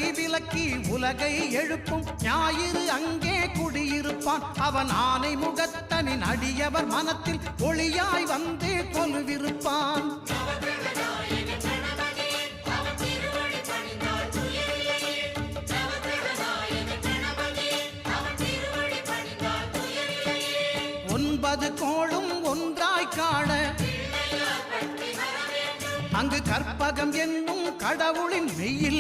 விலக்கி உலகை எழுப்பும் ஞாயிறு அங்கே குடியிருப்பான். அவன் ஆனை முகத்தனின் அடியவர் மனத்தில் ஒளியாய் வந்து கொலுவிருப்பான். ஒன்பது கோளும் ஒன்றாய் காண அங்கு கற்பகம் என்னும் கடவுளின் மெய்யில்